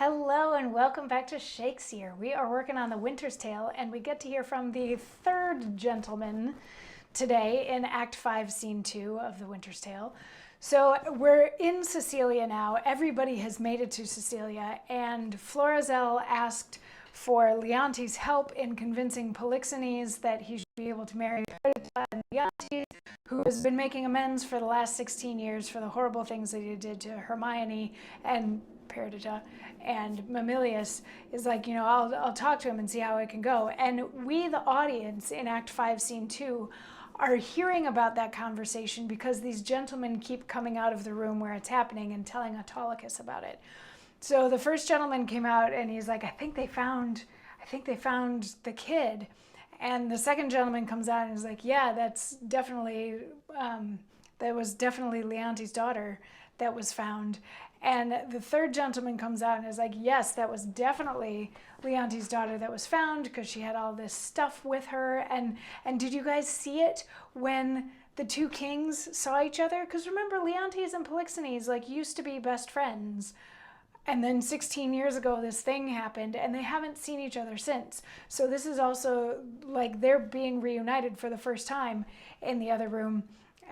Hello and welcome back to Shakesyear. We are working on The Winter's Tale and we get to hear from the third gentleman today in Act 5, Scene 2 of The Winter's Tale. So we're in Cecilia now. Everybody has made it to Cecilia, and Florizel asked for Leontes' help in convincing Polixenes that he should be able to marry Perdita and Leontes, who has been making amends for the last 16 years for the horrible things that he did to Hermione and Perdita. And Mamilius is like, I'll talk to him and see how it can go. And we, the audience, in Act 5, Scene 2, are hearing about that conversation because these gentlemen keep coming out of the room where it's happening and telling Autolycus about it. So the first gentleman came out and he's like, I think they found the kid. And the second gentleman comes out and is like, yeah, that was definitely Leontes' daughter that was found. And the third gentleman comes out and is like, yes, that was definitely Leontes' daughter that was found because she had all this stuff with her. And did you guys see it when the two kings saw each other? Because remember, Leontes and Polixenes used to be best friends. And then 16 years ago, this thing happened, and they haven't seen each other since. So this is also they're being reunited for the first time in the other room.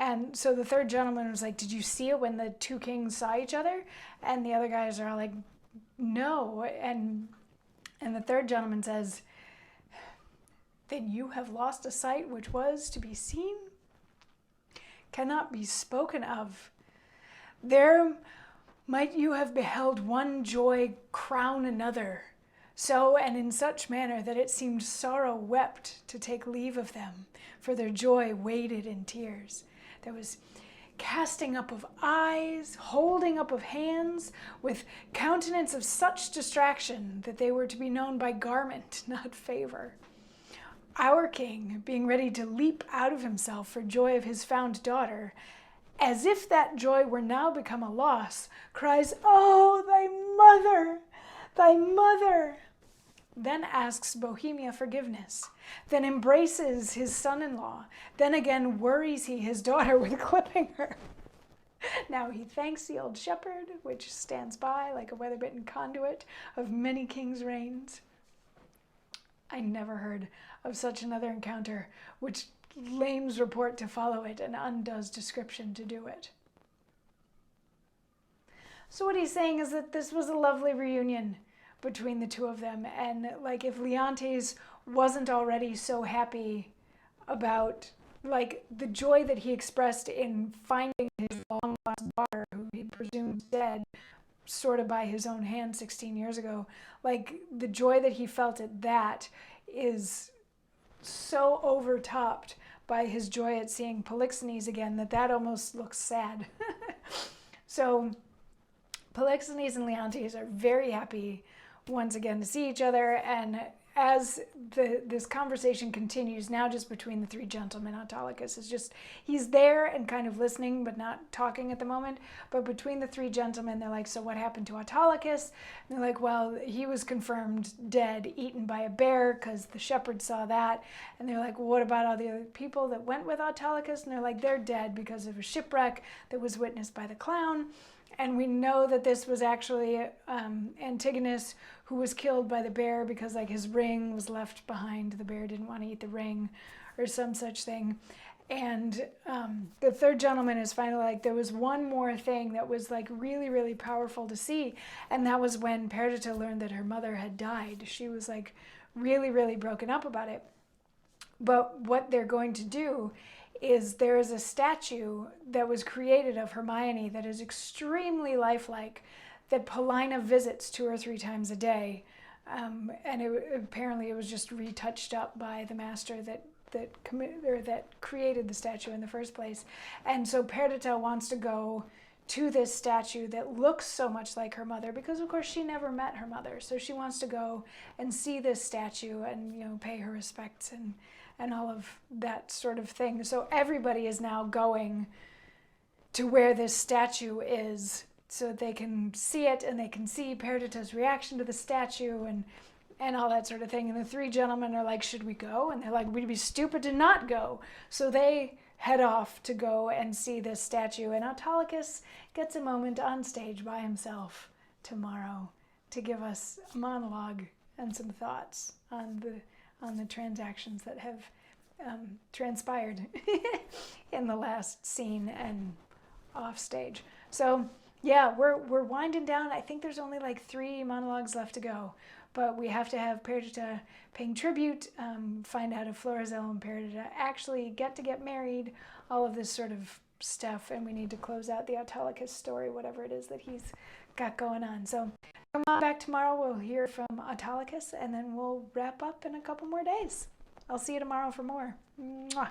And so the third gentleman was like, did you see it when the two kings saw each other? And the other guys are all like, no. And the third gentleman says, then you have lost a sight which was to be seen, cannot be spoken of. There might you have beheld one joy crown another, so and in such manner that it seemed sorrow wept to take leave of them, for their joy waded in tears. There was casting up of eyes, holding up of hands, with countenance of such distraction that they were to be known by garment, not favor. Our king, being ready to leap out of himself for joy of his found daughter, as if that joy were now become a loss, cries, "Oh, thy mother, thy mother!" Then asks Bohemia forgiveness, then embraces his son-in-law, then again worries he his daughter with clipping her. Now he thanks the old shepherd, which stands by like a weather-bitten conduit of many kings' reigns. I never heard of such another encounter, which lames report to follow it and undoes description to do it. So what he's saying is that this was a lovely reunion between the two of them, and if Leontes wasn't already so happy about the joy that he expressed in finding his long lost daughter, who he presumed dead sort of by his own hand 16 years ago, the joy that he felt at that is so overtopped by his joy at seeing Polixenes again that almost looks sad. So Polixenes and Leontes are very happy once again to see each other, and as this conversation continues, now just between the three gentlemen, Autolycus is just, he's there and kind of listening but not talking at the moment, but between the three gentlemen, they're like, so what happened to Autolycus? And they're like, well, he was confirmed dead, eaten by a bear, because the shepherd saw that. And they're like, well, what about all the other people that went with Autolycus? And they're like, they're dead because of a shipwreck that was witnessed by the clown. And we know that this was actually Antigonus, who was killed by the bear because his ring was left behind. The bear didn't want to eat the ring or some such thing. And the third gentleman is finally there was one more thing that was really, really powerful to see. And that was when Perdita learned that her mother had died. She was really, really broken up about it. But what they're going to do is there is a statue that was created of Hermione that is extremely lifelike, that Paulina visits 2 or 3 times a day. And apparently it was just retouched up by the master that created the statue in the first place. And so Perdita wants to go to this statue that looks so much like her mother, because of course she never met her mother. So she wants to go and see this statue and pay her respects and all of that sort of thing. So everybody is now going to where this statue is so they can see it, and they can see Perdita's reaction to the statue and all that sort of thing. And the three gentlemen are like, should we go? And they're like, we'd be stupid to not go. So they head off to go and see this statue. And Autolycus gets a moment on stage by himself tomorrow to give us a monologue and some thoughts on the transactions that have transpired in the last scene and off stage. So yeah, we're winding down. I think there's only like 3 monologues left to go, but we have to have Perdita paying tribute, find out if Florizel and Perdita actually get married, all of this sort of stuff, and we need to close out the Autolycus story, whatever it is that he's got going on. So come on back tomorrow. We'll hear from Autolycus, and then we'll wrap up in a couple more days. I'll see you tomorrow for more. Mwah.